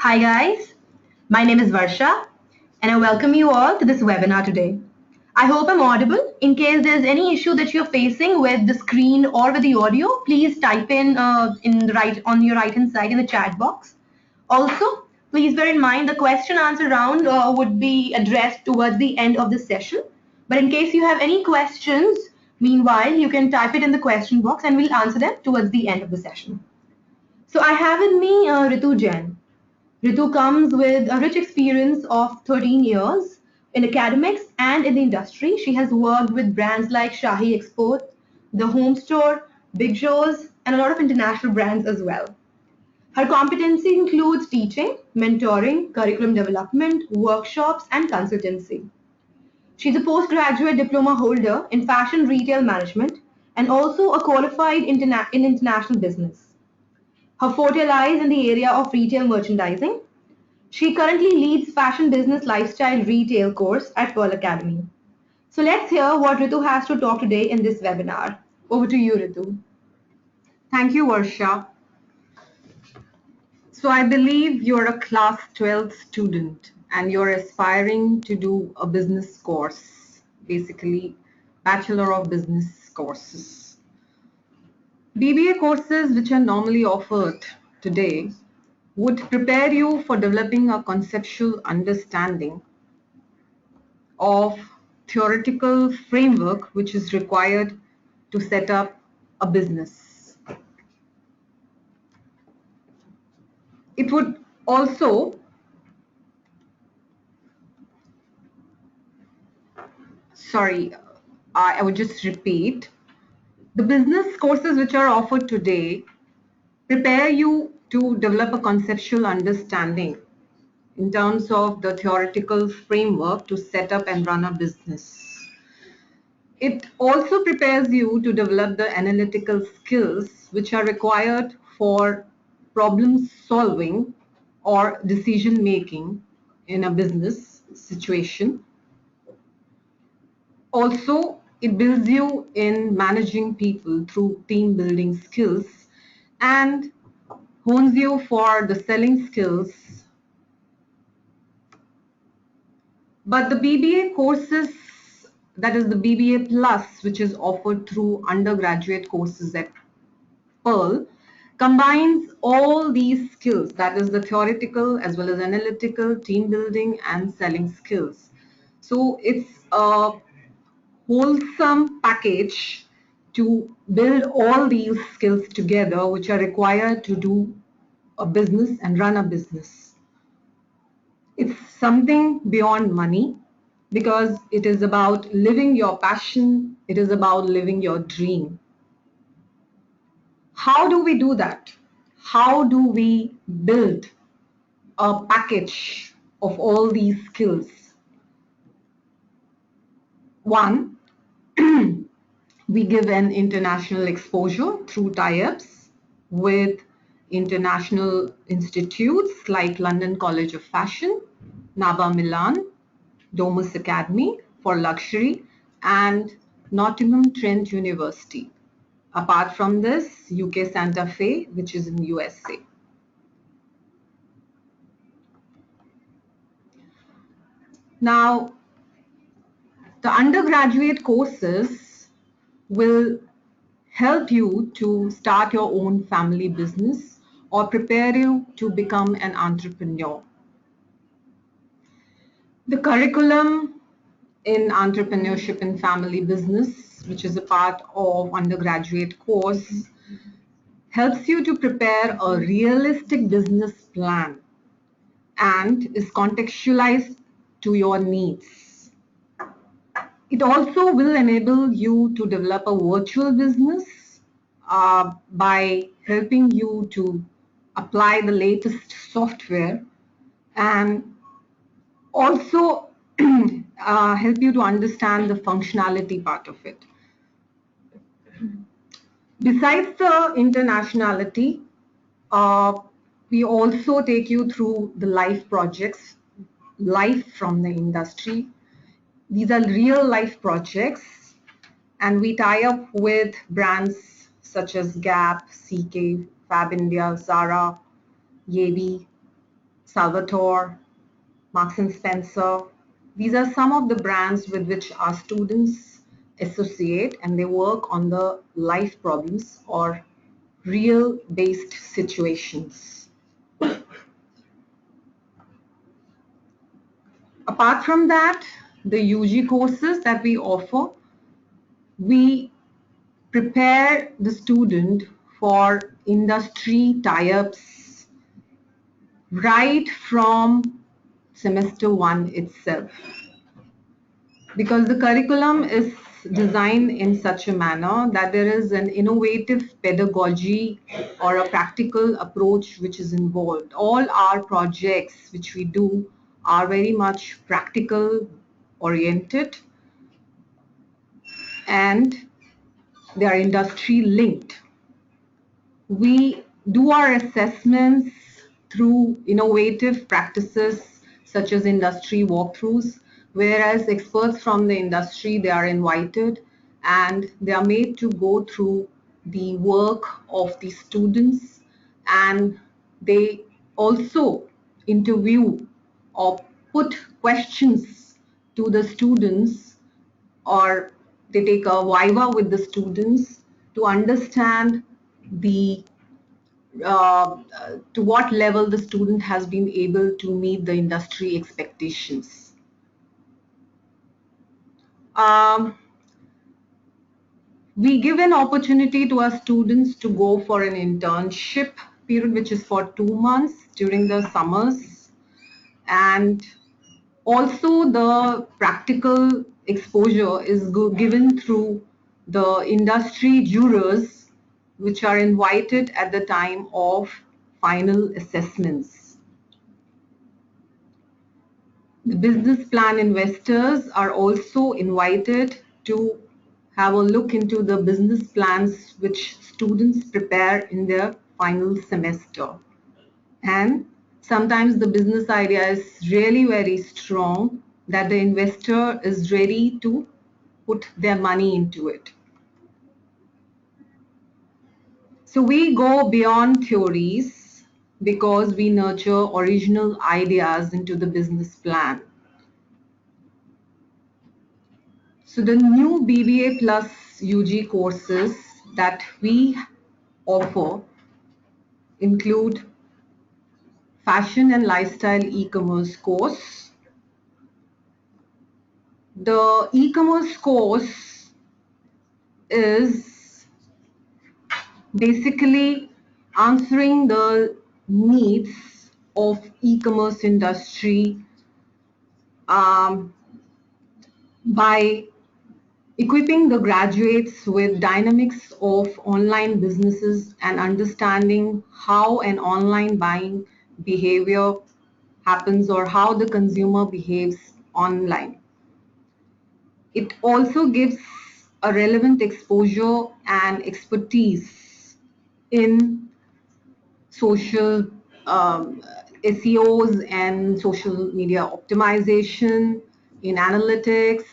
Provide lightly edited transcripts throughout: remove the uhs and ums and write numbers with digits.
Hi guys, my name is Varsha and I welcome you all to this webinar today. I hope I'm audible. In case there's any issue that you're facing with the screen or with the audio, please type in the right on your right hand side in the chat box. Also, please bear in mind the question answer round would be addressed towards the end of the session. But in case you have any questions, meanwhile, you can type it in the question box and we'll answer them towards the end of the session. So I have with me Ritu Jain. Ritu comes with a rich experience of 13 years in academics and in the industry. She has worked with brands like Shahi Export, The Home Store, Big Shows, and a lot of international brands as well. Her competency includes teaching, mentoring, curriculum development, workshops, and consultancy. She's a postgraduate diploma holder in fashion retail management and also a qualified in international business. Her forte lies in the area of retail merchandising. She currently leads Fashion Business Lifestyle Retail course at Pearl Academy. So let's hear what Ritu has to talk today in this webinar. Over to you, Ritu. Thank you, Varsha. So I believe you're a class 12th student and you're aspiring to do a business course, basically Bachelor of Business courses. BBA courses which are normally offered today would prepare you for developing a conceptual understanding of theoretical framework which is required to set up a business. It would also I would just repeat. The business courses which are offered today prepare you to develop a conceptual understanding in terms of the theoretical framework to set up and run a business. It also prepares you to develop the analytical skills which are required for problem solving or decision making in a business situation. Also, it builds you in managing people through team building skills and hones you for the selling skills. But the BBA courses, that is the BBA Plus, which is offered through undergraduate courses at Pearl, combines all these skills, that is the theoretical as well as analytical, team building and selling skills. So it's a wholesome package to build all these skills together which are required to do a business and run a business. It's something beyond money because it is about living your passion, it is about living your dream. How do we do that? How do we build a package of all these skills? One, we give an international exposure through tie-ups with international institutes like London College of Fashion, NABA Milan, Domus Academy for luxury, and Nottingham Trent University. Apart from this, UK Santa Fe, which is in USA. Now, the undergraduate courses will help you to start your own family business or prepare you to become an entrepreneur. The curriculum in entrepreneurship and family business, which is a part of undergraduate course, helps you to prepare a realistic business plan and is contextualized to your needs. It also will enable you to develop a virtual business by helping you to apply the latest software and also help you to understand the functionality part of it. Besides the internationality, we also take you through the life projects, life from the industry. These are real life projects and we tie up with brands such as Gap, CK, Fab India, Zara, Yevi, Salvatore, Marks and Spencer. These are some of the brands with which our students associate, and they work on the life problems or real based situations. Apart from that, the UG courses that we offer, we prepare the student for industry tie-ups right from semester 1 itself, because the curriculum is designed in such a manner that there is an innovative pedagogy or a practical approach which is involved. All our projects which we do are very much practical oriented, and they are industry linked. We do our assessments through innovative practices such as industry walkthroughs, whereas experts from the industry, they are invited and they are made to go through the work of the students, and they also interview or put questions to the students, or they take a viva with the students to understand the to what level the student has been able to meet the industry expectations. Um, we give an opportunity to our students to go for an internship period, which is for 2 months during the summers, and also the practical exposure is given through the industry jurors, which are invited at the time of final assessments. The business plan investors are also invited to have a look into the business plans which students prepare in their final semester. And sometimes the business idea is really very strong that the investor is ready to put their money into it. So we go beyond theories because we nurture original ideas into the business plan. So the new BBA plus UG courses that we offer include fashion and lifestyle e-commerce course. The e-commerce course is basically answering the needs of e-commerce industry by equipping the graduates with dynamics of online businesses and understanding how an online buying behavior happens or how the consumer behaves online. It also gives a relevant exposure and expertise in social SEOs and social media optimization, in analytics,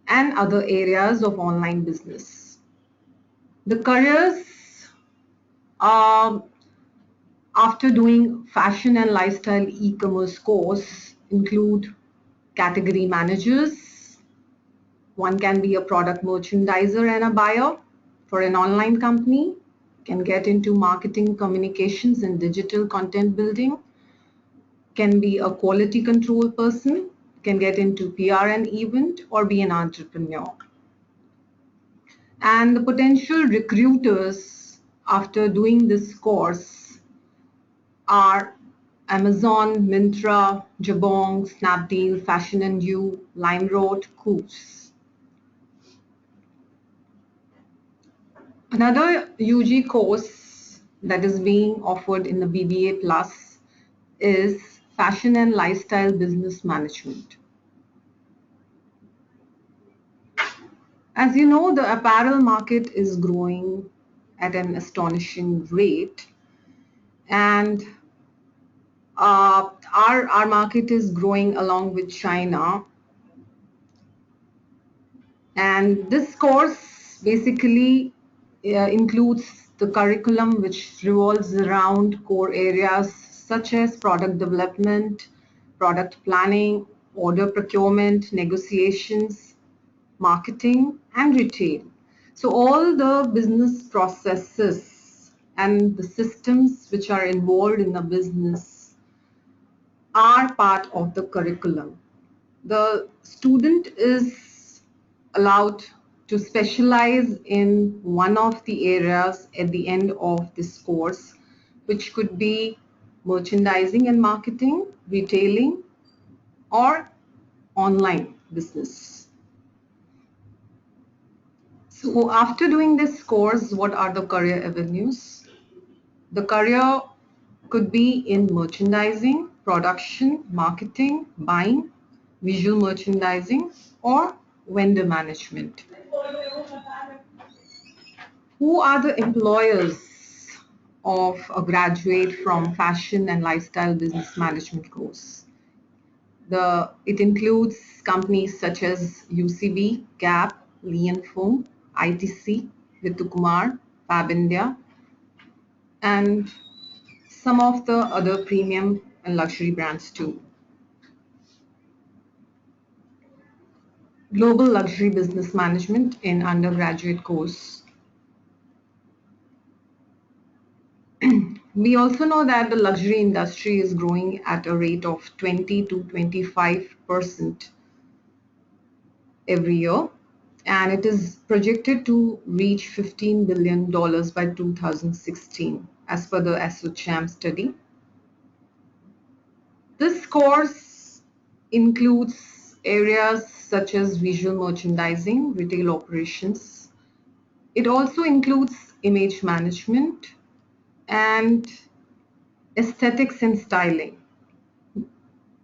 and other areas of online business. The careers after doing fashion and lifestyle e-commerce course include category managers. One can be a product merchandiser and a buyer for an online company, can get into marketing, communications, and digital content building, can be a quality control person, can get into PR and event, or be an entrepreneur. And the potential recruiters after doing this course are Amazon, Myntra, Jabong, Snapdeal, Fashion and You, LimeRoad, Coos. Another UG course that is being offered in the BBA Plus is Fashion and Lifestyle Business Management. As you know, the apparel market is growing at an astonishing rate, and our market is growing along with China. And this course basically includes the curriculum which revolves around core areas such as product development, product planning, order procurement, negotiations, marketing, and retail. So all the business processes and the systems which are involved in the business are part of the curriculum. The student is allowed to specialize in one of the areas at the end of this course, which could be merchandising and marketing, retailing, or online business. So after doing this course, what are the career avenues? The career could be in merchandising, production, marketing, buying, visual merchandising, or vendor management. Who are the employers of a graduate from fashion and lifestyle business management course? It includes companies such as UCB, Gap, Lee and Foom, ITC, Ritu Kumar, Fab India, and some of the other premium and luxury brands too. Global Luxury Business Management in undergraduate course. We also know that the luxury industry is growing at a rate of 20 to 25% every year, and it is projected to reach $15 billion by 2016 as per the ASSOCHAM study. This course includes areas such as visual merchandising, retail operations. It also includes image management and aesthetics and styling.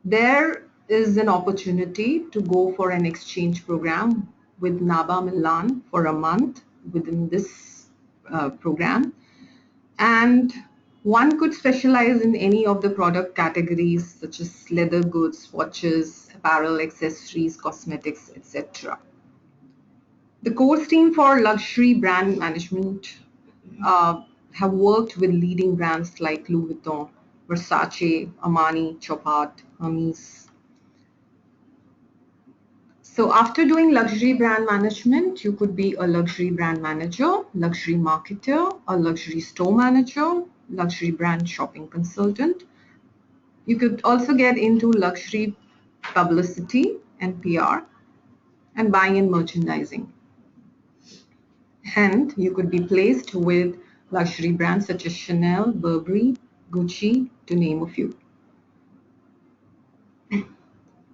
There is an opportunity to go for an exchange program with NABA Milan for a month within this program, and one could specialize in any of the product categories such as leather goods, watches, apparel, accessories, cosmetics, etc. The course team for luxury brand management have worked with leading brands like Louis Vuitton, Versace, Armani, Chopard, Hermes. So after doing luxury brand management, you could be a luxury brand manager, luxury marketer, a luxury store manager, luxury brand shopping consultant. You could also get into luxury publicity and PR and buying and merchandising. And you could be placed with luxury brands such as Chanel, Burberry, Gucci, to name a few.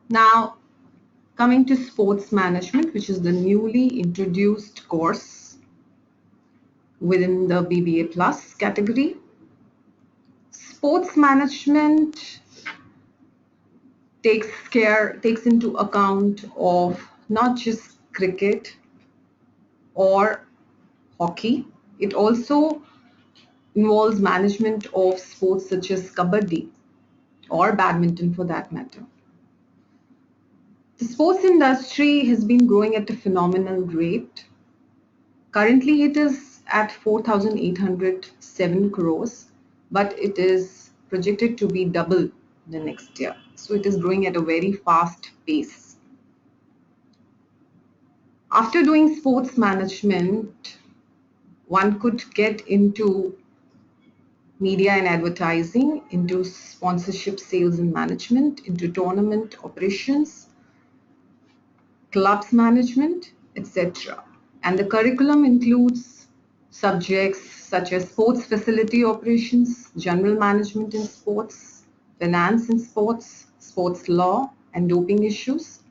Now, coming to sports management, which is the newly introduced course within the BBA Plus category. Sports management takes into account of not just cricket or hockey. It also involves management of sports such as kabaddi or badminton for that matter. The sports industry has been growing at a phenomenal rate. Currently, it is at 4,807 crores, but it is projected to be double the next year. So it is growing at a very fast pace. After doing sports management, one could get into media and advertising, into sponsorship, sales and management, into tournament operations, clubs management, etc. And the curriculum includes subjects such as sports facility operations, general management in sports, finance in sports, sports law and doping issues,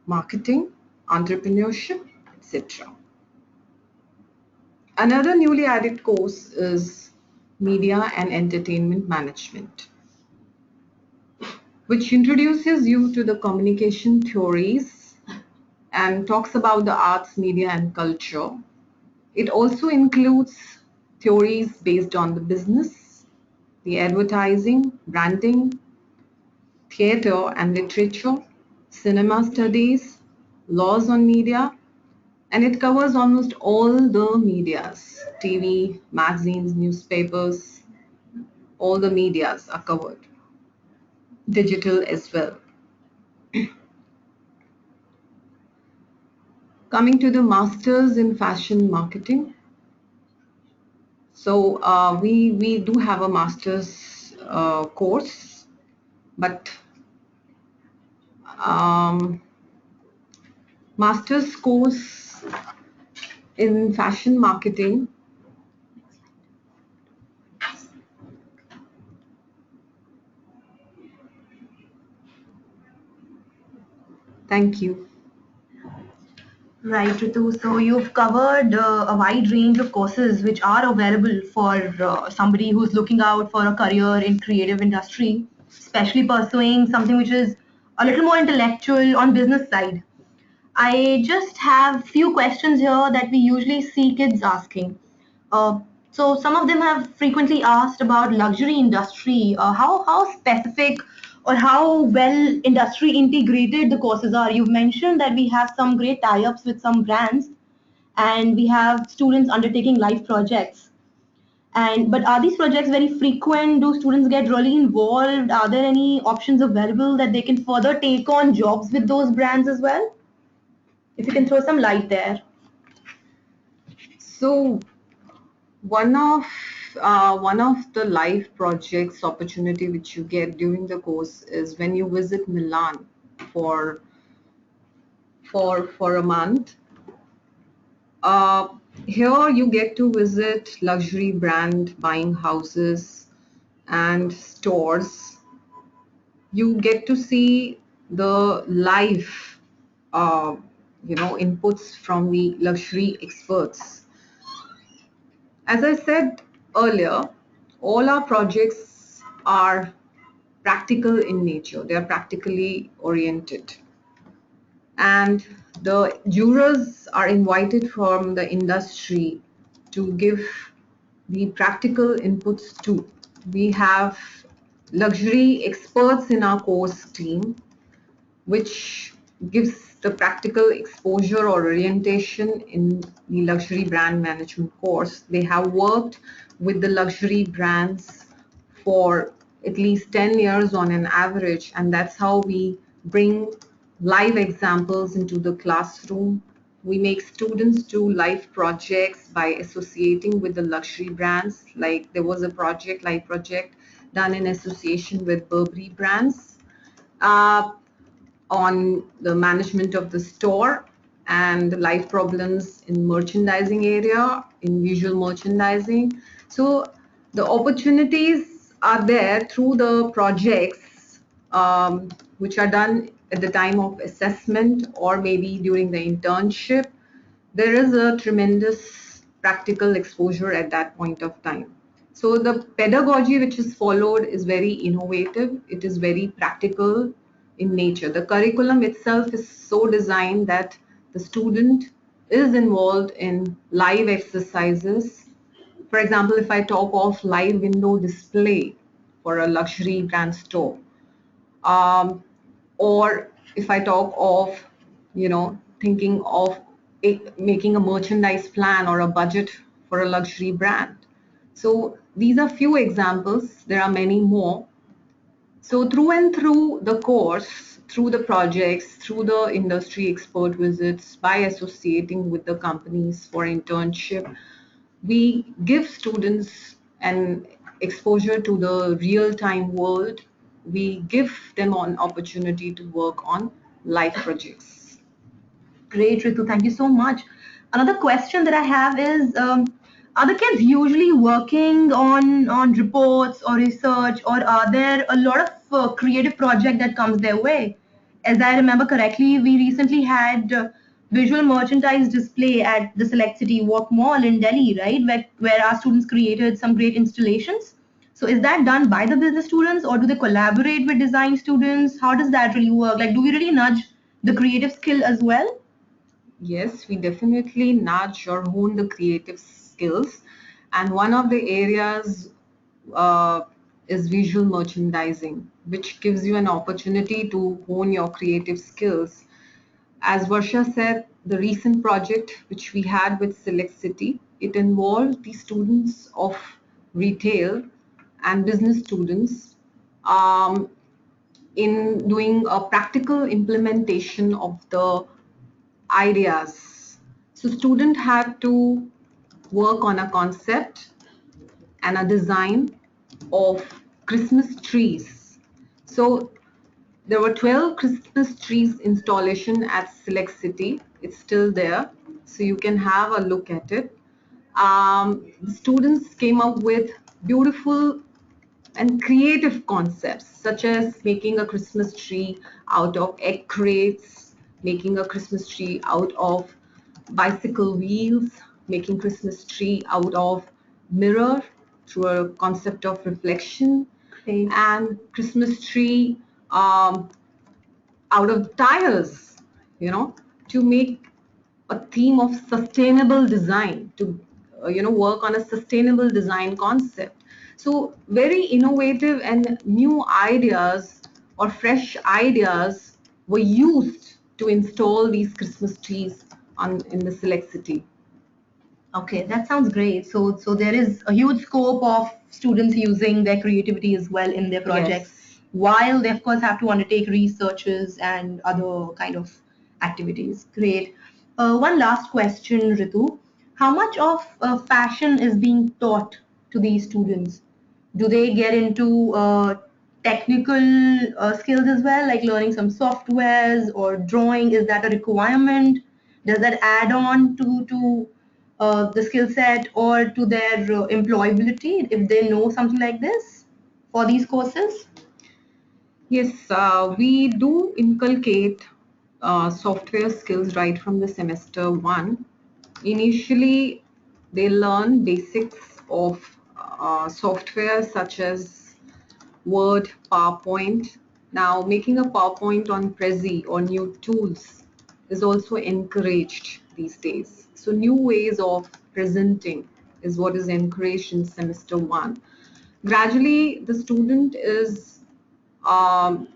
marketing, entrepreneurship, etc. Another newly added course is media and entertainment management, which introduces you to the communication theories and talks about the arts, media, and culture. It also includes theories based on the business, the advertising, branding, theater and literature, cinema studies, laws on media, and it covers almost all the medias, TV, magazines, newspapers, All the medias are covered, digital as well. Coming to the masters in fashion marketing. So we do have a master's course, but um, master's course in fashion marketing. Thank you. Right, Ritu. So you've covered a wide range of courses which are available for somebody who's looking out for a career in creative industry, especially pursuing something which is a little more intellectual on business side. I just have few questions here that we usually see kids asking. Uh, so some of them have frequently asked about luxury industry. How specific or how well industry integrated the courses are. You've mentioned that we have some great tie-ups with some brands, and we have students undertaking live projects. And but are these projects very frequent? Do students get really involved? Are there any options available that they can further take on jobs with those brands as well? If you can throw some light there. So one of the live projects opportunity which you get during the course is when you visit Milan for for a month. Uh, Here you get to visit luxury brand buying houses and stores. You get to see the live, uh, inputs from the luxury experts. As I said earlier, all our projects are practical in nature. They are practically oriented. And the jurors are invited from the industry to give the practical inputs too. We have luxury experts in our course team, which gives the practical exposure or orientation in the luxury brand management course. They have worked with the luxury brands for at least 10 years on an average, and that's how we bring live examples into the classroom. We make students do live projects by associating with the luxury brands. Like there was a live project done in association with Burberry brands. Uh, on the management of the store and the life problems in merchandising area, in visual merchandising. So the opportunities are there through the projects, which are done at the time of assessment or maybe during the internship. There is a tremendous practical exposure at that point of time. So the pedagogy which is followed is very innovative. It is very practical in nature. The curriculum itself is so designed that the student is involved in live exercises. For example, if I talk of live window display for a luxury brand store, um, or if I talk of, thinking of making a merchandise plan or a budget for a luxury brand. So these are few examples. There are many more. So through and through the course, through the projects, through the industry expert visits, by associating with the companies for internship, we give students an exposure to the real-time world. We give them an opportunity to work on life projects. Great, Ritu. Thank you so much. Another question that I have is, are the kids usually working on reports or research, or are there a lot of creative project that comes their way? As I remember correctly, we recently had visual merchandise display at the Select City Walk Mall in Delhi, right? Where our students created some great installations. So is that done by the business students, or do they collaborate with design students? How does that really work? Like, do we really nudge the creative skill as well? Yes, we definitely nudge or hone the creative skills. And one of the areas uh, is visual merchandising, which gives you an opportunity to hone your creative skills. As Varsha said, the recent project which we had with Select City, it involved the students of retail and business students in doing a practical implementation of the ideas. So student had to work on a concept and a design of Christmas trees. So there were 12 Christmas trees installation at Select City. It's still there, so you can have a look at it. The students came up with beautiful and creative concepts such as making a Christmas tree out of egg crates, making a Christmas tree out of bicycle wheels, making Christmas tree out of mirror through a concept of reflection. Great. And Christmas tree out of tires, to make a theme of sustainable design, to work on a sustainable design concept. So very innovative and new ideas or fresh ideas were used to install these Christmas trees in the Select City. Okay, that sounds great. So there is a huge scope of students using their creativity as well in their projects, Yes. while they of course have to undertake researches and other kind of activities. Great. One last question, Ritu. How much of fashion is being taught to these students? Do they get into technical skills as well, like learning some softwares or drawing? Is that a requirement? Does that add on to the skill set or to their employability if they know something like this for these courses? Yes, we do inculcate software skills right from the semester one. Initially, they learn basics of software such as Word, PowerPoint. Now, making a PowerPoint on Prezi or new tools is also encouraged these days. So, new ways of presenting is what is encouraged in semester one. Gradually, the student is um,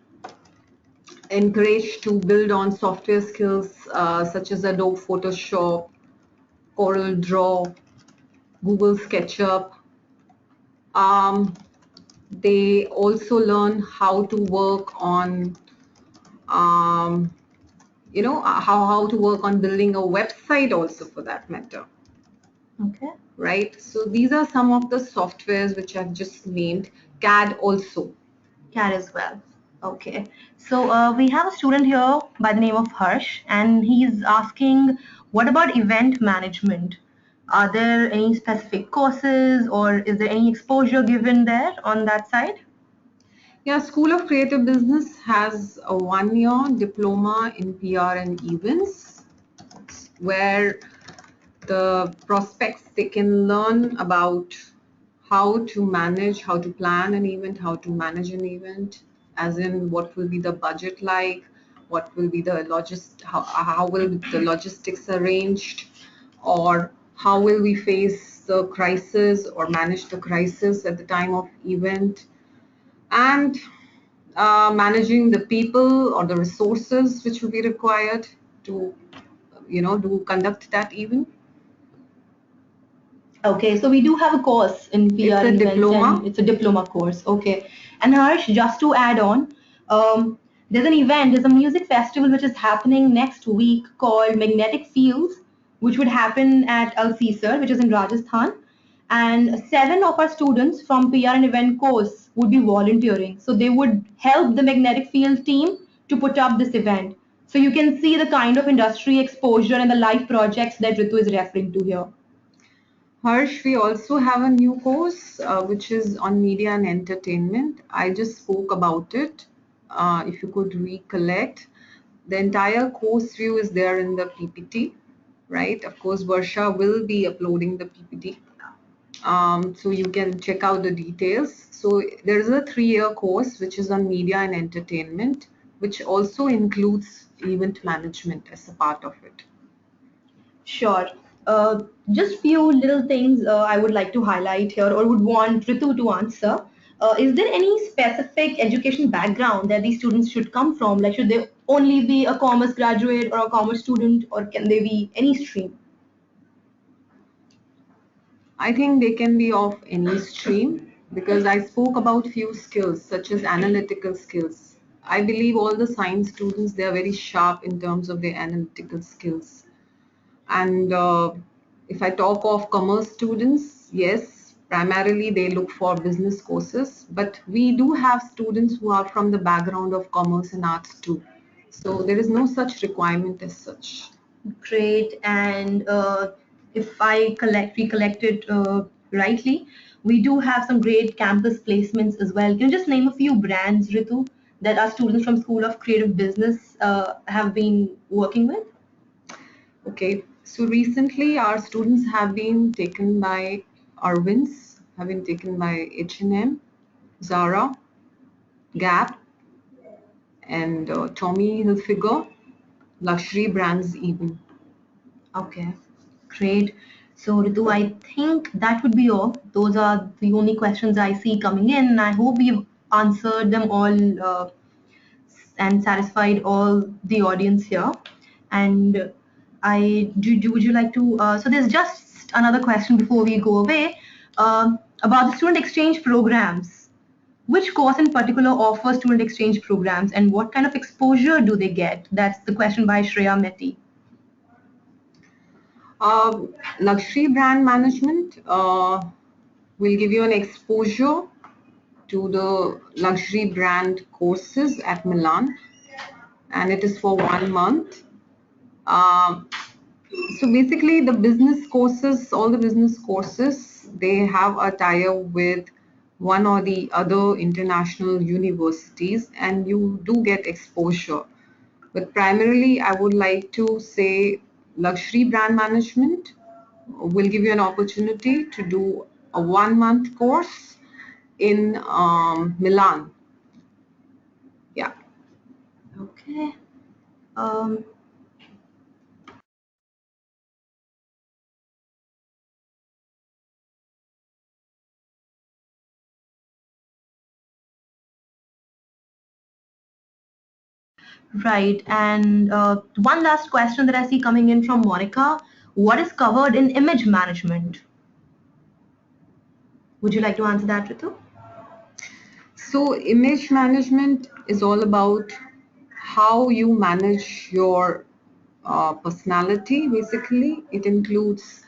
encouraged to build on software skills such as Adobe Photoshop, Corel Draw, Google SketchUp. Um, they also learn how to work on, um, how to work on building a website also for that matter. Okay. Right? So these are some of the softwares which I've just named. CAD also. CAD as well. Okay. So we have a student here by the name of Harsh, and he's asking, what about event management? Are there any specific courses or is there any exposure given there on that side? Yeah, School of Creative Business has a 1-year diploma in PR and events where the prospects they can learn about how to manage, how to plan an event, how to manage an event, as in what will be the budget like, what will be the how will the logistics arranged, or how will we face the crisis or manage the crisis at the time of event, and managing the people or the resources which will be required to to conduct that event. Okay, so we do have a course in PR It's a and events, diploma. and it's a diploma course. Okay. And Harsh, just to add on, there's an event, there's a music festival which is happening next week called Magnetic Fields, which would happen at Al Caesar, which is in Rajasthan. And 7 of our students from PR and event course would be volunteering. So they would help the Magnetic Field team to put up this event. So you can see the kind of industry exposure and the live projects that Ritu is referring to here. Harsh, we also have a new course which is on media and entertainment. I just spoke about it. If you could recollect, the entire course view is there in the PPT, right? Of course, Varsha will be uploading the PPT. So you can check out the details. So there is a 3-year course which is on media and entertainment, which also includes event management as a part of it. Sure. Just few little things I would like to highlight here or would want Ritu to answer. Is there any specific education background that these students should come from? Like, should they only be a commerce graduate or a commerce student, or can they be any stream? I think they can be of any stream. because I spoke about few skills such as analytical skills. I believe all the science students, they are very sharp in terms of their analytical skills. And if I talk of commerce students, yes, primarily they look for business courses, but we do have students who are from the background of commerce and arts too. So there is no such requirement as such. Great. And if I recollect it rightly, we do have some great campus placements as well. Can you just name a few brands, Ritu, that our students from School of Creative Business have been working with? Okay, so recently our students have been taken by Arvin's, have been taken by H&M, Zara, Gap, and Tommy Hilfiger, luxury brands even. Okay, great. So, Ritu, I think that would be all. Those are the only questions I see coming in. I hope we've answered them all and satisfied all the audience here. And would you like to? So, there's just another question before we go away about the student exchange programs. Which course in particular offers student exchange programs, and what kind of exposure do they get? That's the question by Shreya Mehti. Luxury brand management will give you an exposure to the luxury brand courses at Milan, and it is for 1 month. Um, so basically, the business courses, all the business courses, they have a tie-up with one or the other international universities, and you do get exposure. But primarily, I would like to say luxury brand management will give you an opportunity to do a 1 month course in Milan. Yeah. Okay. Um, right. And one last question that I see coming in from Monica. What is covered in image management? Would you like to answer that, Ritu? So image management is all about how you manage your personality. Basically, it includes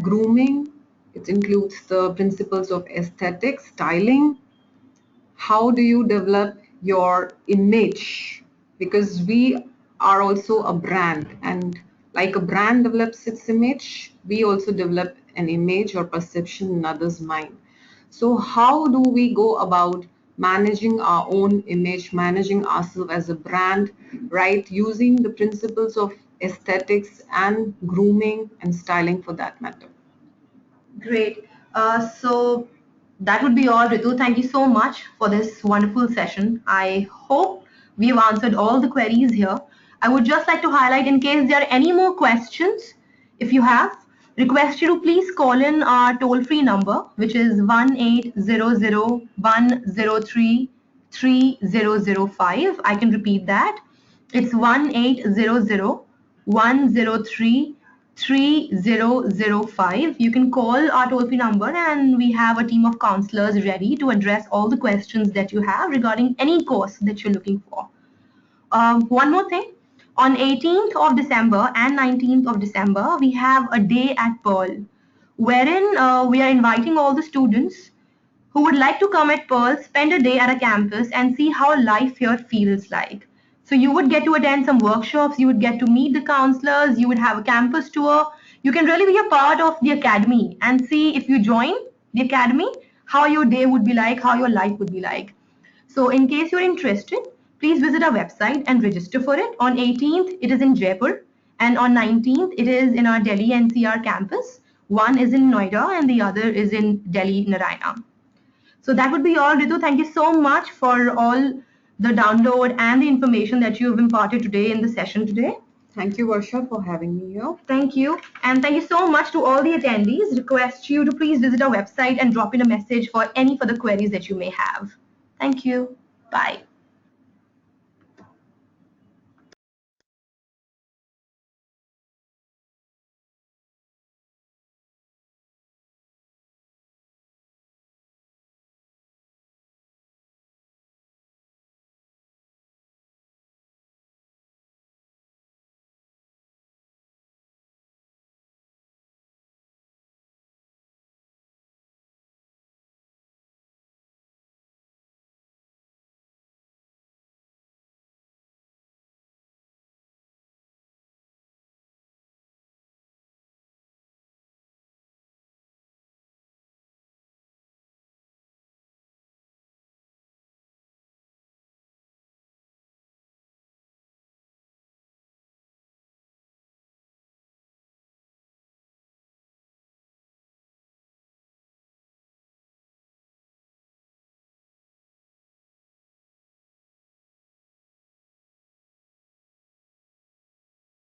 grooming, it includes the principles of aesthetics, styling. How do you develop your image? Because we are also a brand, and like a brand develops its image, we also develop an image or perception in others' mind. So how do we go about managing our own image, managing ourselves as a brand, right, using the principles of aesthetics and grooming and styling for that matter? Great. So that would be all, Ritu. Thank you so much for this wonderful session. I hope we've answered all the queries here. I would just like to highlight, in case there are any more questions, if you have, request you to please call in our toll-free number, which is 1-800-103-3005. I can repeat that. It's 1-800-103-3005. You can call our toll-free number, and we have a team of counselors ready to address all the questions that you have regarding any course that you're looking for. One more thing. On 18th of December and 19th of December, we have a day at Pearl, wherein we are inviting all the students who would like to come at Pearl, spend a day at a campus, and see how life here feels like. So you would get to attend some workshops, you would get to meet the counselors, you would have a campus tour. You can really be a part of the academy and see, if you join the academy, how your day would be like, how your life would be like. So in case you're interested, please visit our website and register for it. On 18th, it is in Jaipur, and on 19th, it is in our Delhi NCR campus. One is in Noida and the other is in Delhi Narayana. So that would be all, Ritu. Thank you so much for all the download and the information that you have imparted today in the session today. Thank you, Varsha, for having me here. Thank you. And thank you so much to all the attendees. Request you to please visit our website and drop in a message for any further queries that you may have. Thank you. Bye.